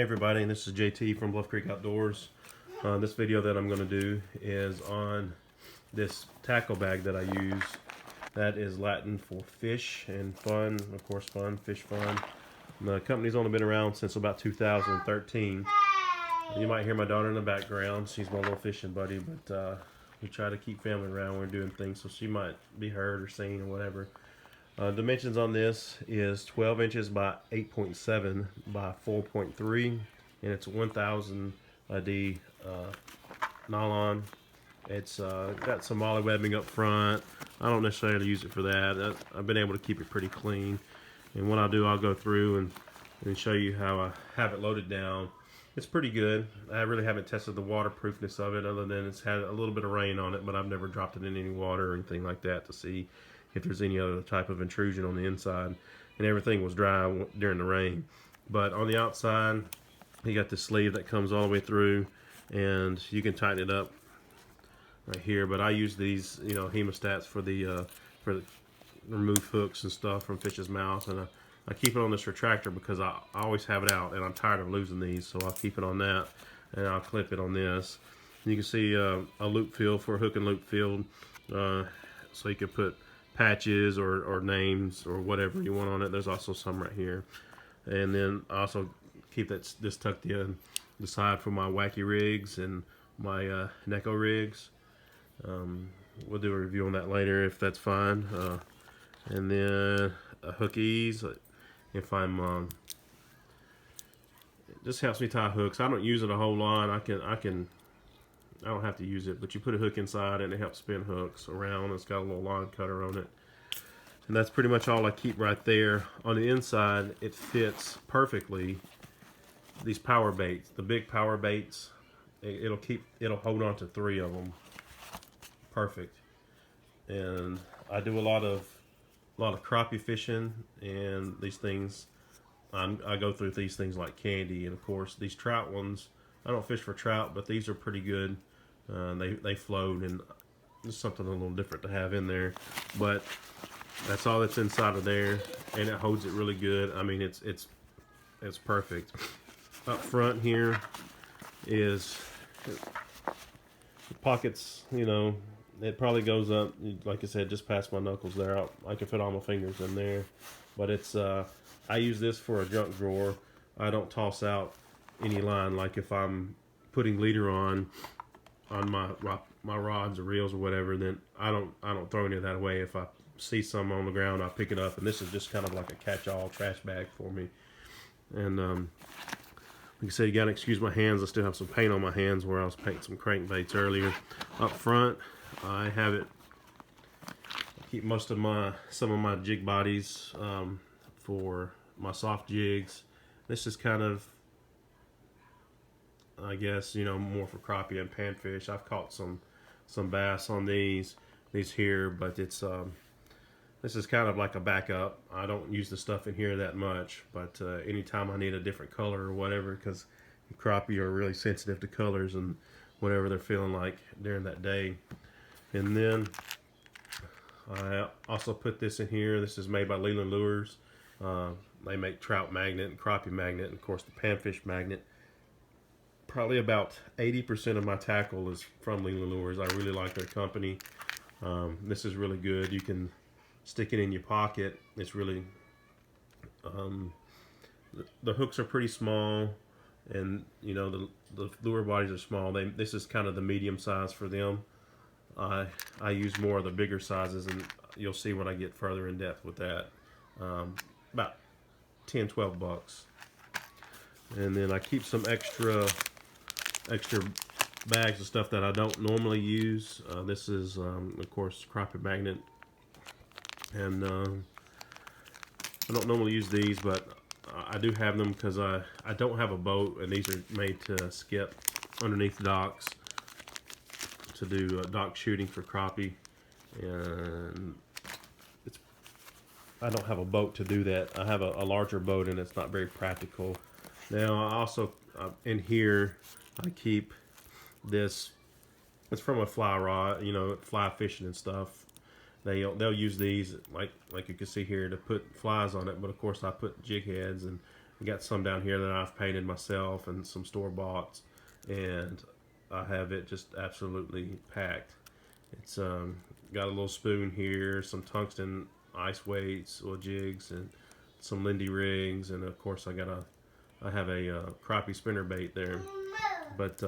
everybody, this is JT from Bluff Creek Outdoors. This video that I'm going to do is on this tackle bag that I use. That is Latin for fish and fun, of course fun, fish fun. The company's only been around since about 2013. You might hear my daughter in the background. She's my little fishing buddy, but we try to keep family around when we're doing things, so she might be heard or seen or whatever. Dimensions on this is 12 inches by 8.7 by 4.3, and it's 1000 D nylon. It's got some molly webbing up front. I don't necessarily use it for that. I've been able to keep it pretty clean, and what I'll do, I'll go through and show you how I have it loaded down. It's pretty good. I really haven't tested the waterproofness of it, other than it's had a little bit of rain on it, but I've never dropped it in any water or anything like that to see if there's any other type of intrusion on the inside. And everything was dry during the rain. But on the outside, you got the sleeve that comes all the way through, and you can tighten it up right here. But I use these, hemostats for the remove hooks and stuff from fish's mouth, and I keep it on this retractor because I always have it out, and I'm tired of losing these, so I'll keep it on that, and I'll clip it on this. You can see a loop field for a hook and loop field, so you can put patches or names or whatever you want on it. There's also some right here, and then I also keep this tucked in the side for my wacky rigs and my Neko rigs. We'll do a review on that later if that's fine. And then hookies. If I'm it just helps me tie hooks. I don't use it a whole lot. I don't have to use it, but you put a hook inside and it helps spin hooks around. It's got a little line cutter on it. And that's pretty much all I keep right there. On the inside, it fits perfectly these power baits. The big power baits, it'll hold on to 3 of them. Perfect. And I do a lot of crappie fishing, and these things, I go through these things like candy. And of course, these trout ones, I don't fish for trout, but these are pretty good. They float, and it's something a little different to have in there. But that's all that's inside of there, and it holds it really good. I mean, it's perfect. Up front here is the pockets. It probably goes up, like I said, just past my knuckles there. I can fit all my fingers in there. But it's I use this for a junk drawer. I don't toss out any line. Like if I'm putting leader on my rods or reels or whatever, then I don't throw any of that away. If I see some on the ground, I pick it up, and this is just kind of like a catch-all trash bag for me. And like I said, you gotta excuse my hands. I still have some paint on my hands where I was painting some crankbaits earlier. Up front, I have it. I keep some of my jig bodies for my soft jigs. This is kind of, I guess, more for crappie and panfish. I've caught some bass on these here, but it's this is kind of like a backup. I don't use the stuff in here that much, but anytime I need a different color or whatever, because crappie are really sensitive to colors and whatever they're feeling like during that day. And then I also put this in here. This is made by Leland Lures. They make trout magnet and crappie magnet, and of course the panfish magnet. Probably about 80% of my tackle is from Leland Lures. I really like their company. This is really good. You can stick it in your pocket. It's really the hooks are pretty small, and the lure bodies are small. This is kind of the medium size for them. I use more of the bigger sizes, and you'll see when I get further in depth with that. About 10, 12 bucks. And then I keep some extra bags of stuff that I don't normally use. This is of course crappie magnet, and I don't normally use these, but I do have them because I don't have a boat, and these are made to skip underneath docks to do dock shooting for crappie, and I don't have a boat to do that. I have a larger boat, and it's not very practical. Now I also in here I keep this. It's from a fly rod, fly fishing and stuff. They'll use these like you can see here to put flies on it, but of course I put jig heads and got some down here that I've painted myself and some store-bought, and I have it just absolutely packed. It's got a little spoon here, some tungsten ice weights or jigs, and some Lindy rigs, and of course I have a crappie spinnerbait there. But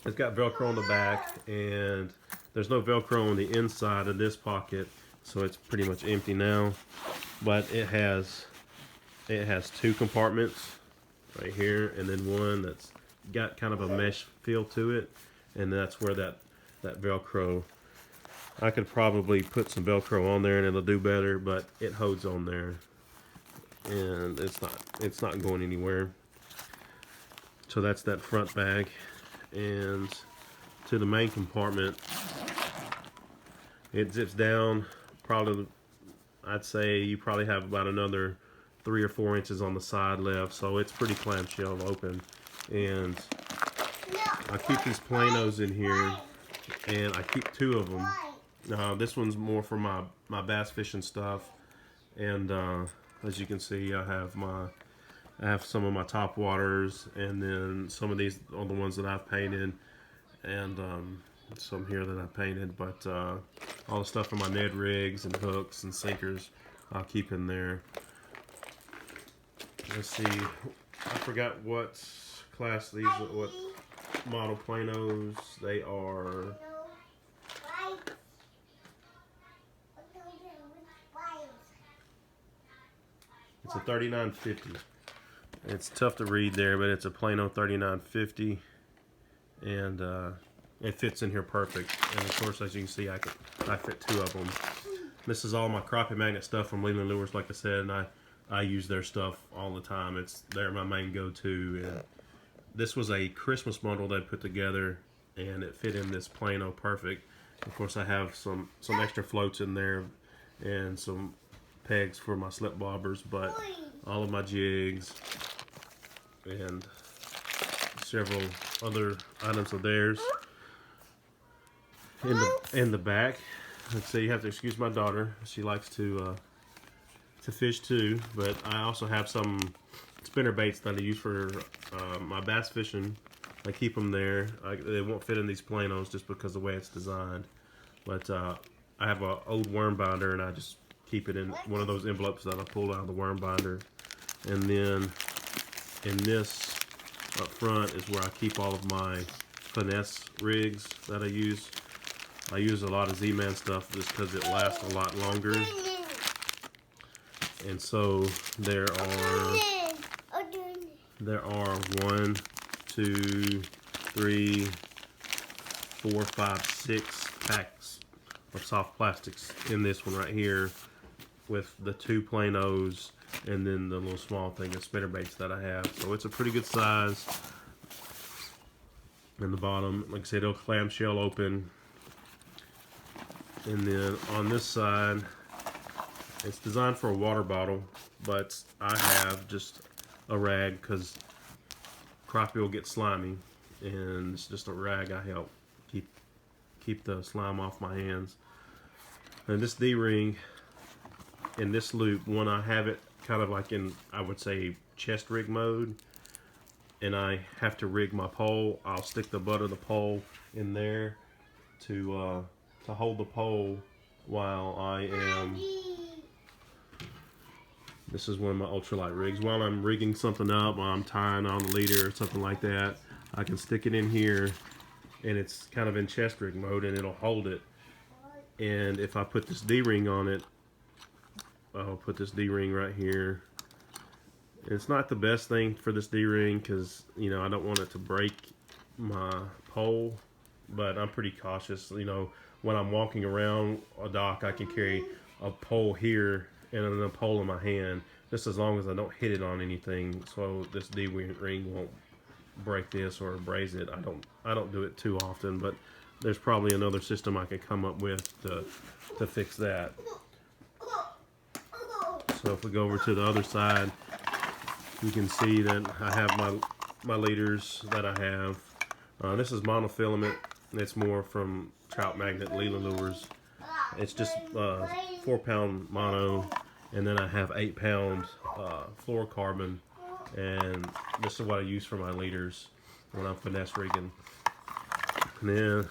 it's got Velcro on the back, and there's no Velcro on the inside of this pocket, so it's pretty much empty now. But it has two compartments right here, and then one that's got kind of a mesh feel to it, and that's where that Velcro. I could probably put some Velcro on there and it'll do better, but it holds on there, and it's not going anywhere. So that's that front bag. And to the main compartment, it zips down. Probably, I'd say you probably have about another 3 or 4 inches on the side left, so it's pretty clamshell open. And I keep these planos in here, and I keep 2 of them. This one's more for my bass fishing stuff, and as you can see, I have some of my top waters, and then some of these are the ones that I've painted, and some here that I painted. But all the stuff for my Ned rigs and hooks and sinkers, I'll keep in there. Let's see, I forgot what class these are, what model planos they are. It's a 3950. It's tough to read there, but it's a Plano 3950, and it fits in here perfect. And of course, as you can see, I fit 2 of them. This is all my crappie magnet stuff from Leland Lures, like I said, and I use their stuff all the time. They're my main go-to. And this was a Christmas bundle they put together, and it fit in this Plano perfect. Of course, I have some extra floats in there and some pegs for my slip bobbers, but all of my jigs and several other items of theirs in the back. Let's see, you have to excuse my daughter. She likes to fish too, but I also have some spinnerbaits that I use for my bass fishing. I keep them there. They won't fit in these planos just because of the way it's designed. But I have an old worm binder, and I just keep it in one of those envelopes that I pulled out of the worm binder. And then in this up front is where I keep all of my finesse rigs that I use. I use a lot of Z-Man stuff just because it lasts a lot longer. And so there are 1, 2, 3, 4, 5, 6 packs of soft plastics in this one right here, with the 2 planos and then the little small thing of spinnerbaits that I have. So it's a pretty good size. In the bottom, like I said, it'll clamshell open. And then on this side, it's designed for a water bottle, but I have just a rag because crappie will get slimy, and it's just a rag I help keep the slime off my hands. And this D-ring in this loop, when I have it kind of like in, I would say, chest rig mode, and I have to rig my pole, I'll stick the butt of the pole in there to hold the pole while I am. This is one of my ultralight rigs. While I'm rigging something up, while I'm tying on the leader or something like that, I can stick it in here, and it's kind of in chest rig mode, and it'll hold it. And if I put this D-ring on it, I'll put this D-ring right here. It's not the best thing for this D-ring because, you know, I don't want it to break my pole, but I'm pretty cautious. You know, when I'm walking around a dock, I can carry a pole here and a pole in my hand, just as long as I don't hit it on anything, so this D-ring won't break this or abrase it. I don't do it too often, but there's probably another system I can come up with to fix that. So if we go over to the other side, you can see that I have my leaders that I have. This is monofilament. It's more from Trout Magnet Leland Lures. It's just 4-pound mono, And then I have 8-pound fluorocarbon, and this is what I use for my leaders when I'm finesse rigging. And then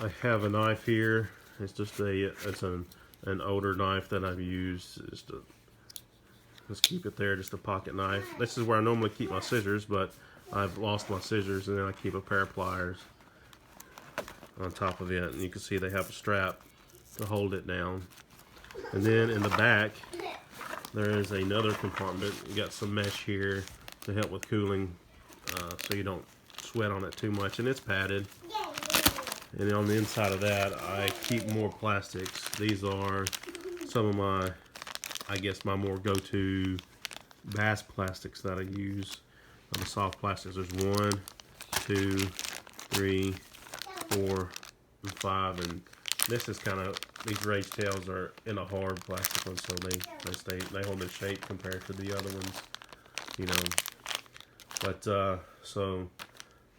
I have a knife here. It's just an older knife that I've used. Just keep it there, just a pocket knife. This is where I normally keep my scissors, but I've lost my scissors, and then I keep a pair of pliers on top of it. And you can see they have a strap to hold it down. And then in the back, there is another compartment. You got some mesh here to help with cooling, so you don't sweat on it too much, and it's padded. And on the inside of that, I keep more plastics. These are some of my, I guess, my more go-to bass plastics that I use. The soft plastics. There's 1, 2, 3, 4, and 5, and this is kind of, these rage tails are in a hard plastic one, so they hold their shape compared to the other ones, you know. But so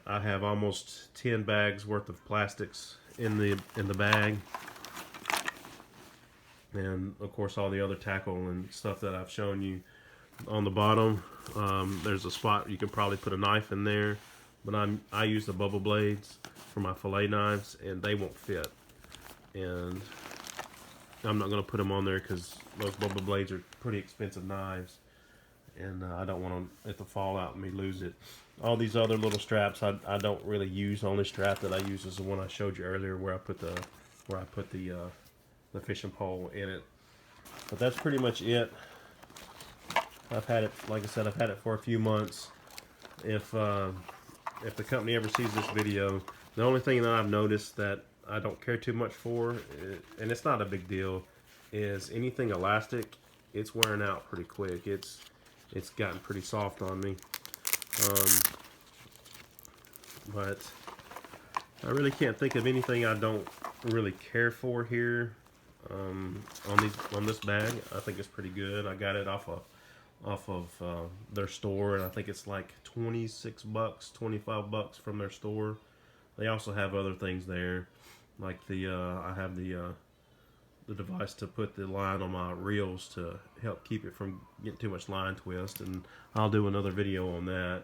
I have almost 10 bags worth of plastics in the bag, and of course all the other tackle and stuff that I've shown you. On the bottom, there's a spot you can probably put a knife in there, but I use the bubble blades for my fillet knives, and they won't fit. And I'm not going to put them on there because those bubble blades are pretty expensive knives, and I don't want it to fall out and me lose it. All these other little straps I don't really use. The only strap that I use is the one I showed you earlier, where I put the fishing pole in it. But that's pretty much it. I've had it, like I said, I've had it for a few months. If the company ever sees this video, the only thing that I've noticed that I don't care too much for, and it's not a big deal, is anything elastic. It's wearing out pretty quick. It's gotten pretty soft on me. But I really can't think of anything I don't really care for here. On this bag, I think it's pretty good. I got it off of their store, and I think it's like 26 bucks, 25 bucks from their store. They also have other things there, like I have the device to put the line on my reels to help keep it from getting too much line twist, and I'll do another video on that.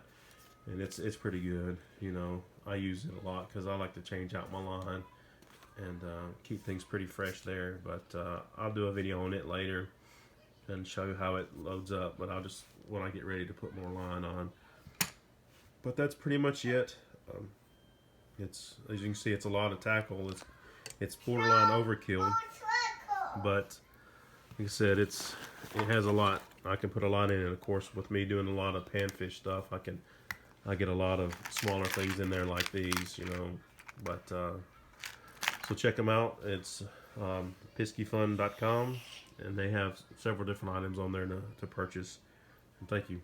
And it's pretty good. You know, I use it a lot because I like to change out my line and keep things pretty fresh there. But I'll do a video on it later and show you how it loads up, but I'll just when I get ready to put more line on. But that's pretty much it. It's, as you can see, it's a lot of tackle. It's borderline overkill, but like I said, it has a lot. I can put a lot in it. Of course, with me doing a lot of panfish stuff, I get a lot of smaller things in there like these, you know. But so check them out. It's Piscifun.com, and they have several different items on there to purchase. And thank you.